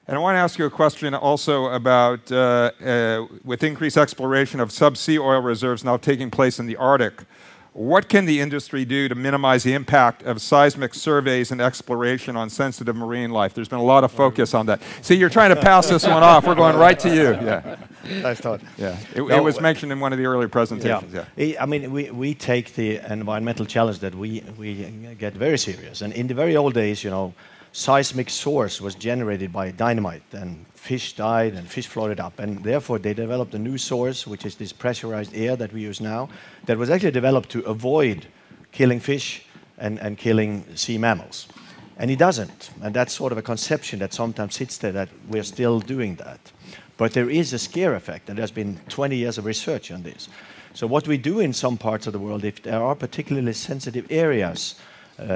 And I want to ask you a question also about, with increased exploration of subsea oil reserves now taking place in the Arctic, what can the industry do to minimize the impact of seismic surveys and exploration on sensitive marine life? There's been a lot of focus on that. See, you're trying to pass this one off. We're going right to you. Yeah. Nice thought. Yeah. It was mentioned in one of the earlier presentations. Yeah. I mean, we take the environmental challenge that we get very serious. And in the very old days, you know, seismic source was generated by dynamite, and fish died and fish floated up, and therefore they developed a new source, which is this pressurized air that we use now, that was actually developed to avoid killing fish and killing sea mammals. And it doesn't, and that's sort of a conception that sometimes sits there, that we're still doing that. But there is a scare effect, and there's been 20 years of research on this. So what we do in some parts of the world, if there are particularly sensitive areas,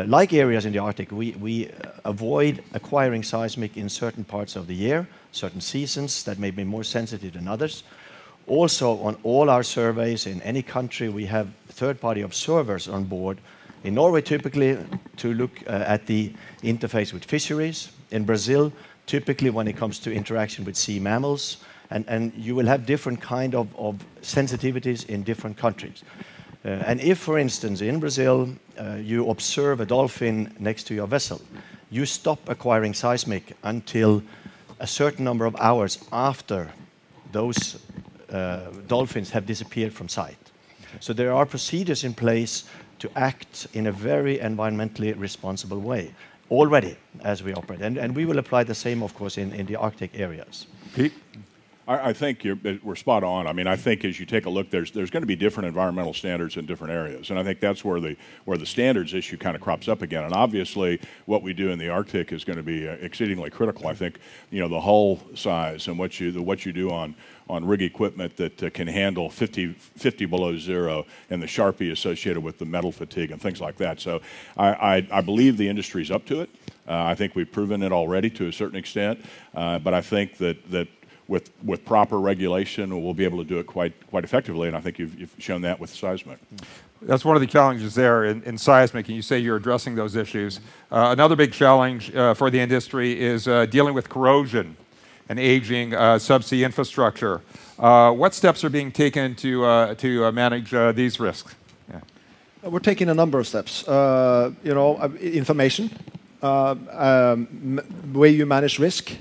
like areas in the Arctic, we avoid acquiring seismic in certain parts of the year, certain seasons that may be more sensitive than others. Also, on all our surveys in any country, we have third-party observers on board. In Norway, typically, to look at the interface with fisheries. In Brazil, typically when it comes to interaction with sea mammals. And you will have different kind of sensitivities in different countries. And if, for instance, in Brazil, you observe a dolphin next to your vessel, you stop acquiring seismic until a certain number of hours after those dolphins have disappeared from sight. So there are procedures in place to act in a very environmentally responsible way already as we operate. And we will apply the same, of course, in the Arctic areas. Pete? I think we're spot on. I mean, I think as you take a look, there's going to be different environmental standards in different areas, and I think that's where the standards issue kind of crops up again. And obviously, what we do in the Arctic is going to be exceedingly critical. I think, you know, the hull size and what you do on rig equipment that can handle 50 below zero, and the Sharpie associated with the metal fatigue and things like that. So I believe the industry's up to it. I think we've proven it already to a certain extent, but I think that with proper regulation, we'll be able to do it quite effectively, and I think you've shown that with seismic. That's one of the challenges there in seismic, and you say you're addressing those issues. Another big challenge for the industry is dealing with corrosion and aging subsea infrastructure. What steps are being taken to manage these risks? Yeah. We're taking a number of steps. You know, information, way you manage risk,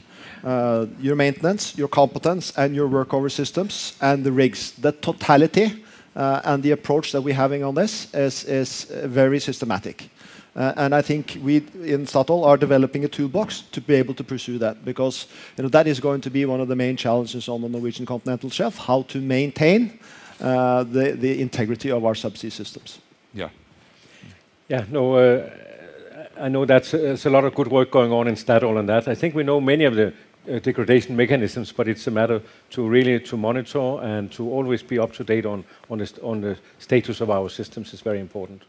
your maintenance, your competence, and your workover systems, and the rigs. The totality and the approach that we're having on this is very systematic. And I think we in Statoil are developing a toolbox to be able to pursue that, because that is going to be one of the main challenges on the Norwegian continental shelf, how to maintain the integrity of our subsea systems. Yeah. Yeah, no, I know there's a lot of good work going on in Statoil on that. I think we know many of the degradation mechanisms, but it's a matter to really monitor and to always be up to date on the status of our systems is very important.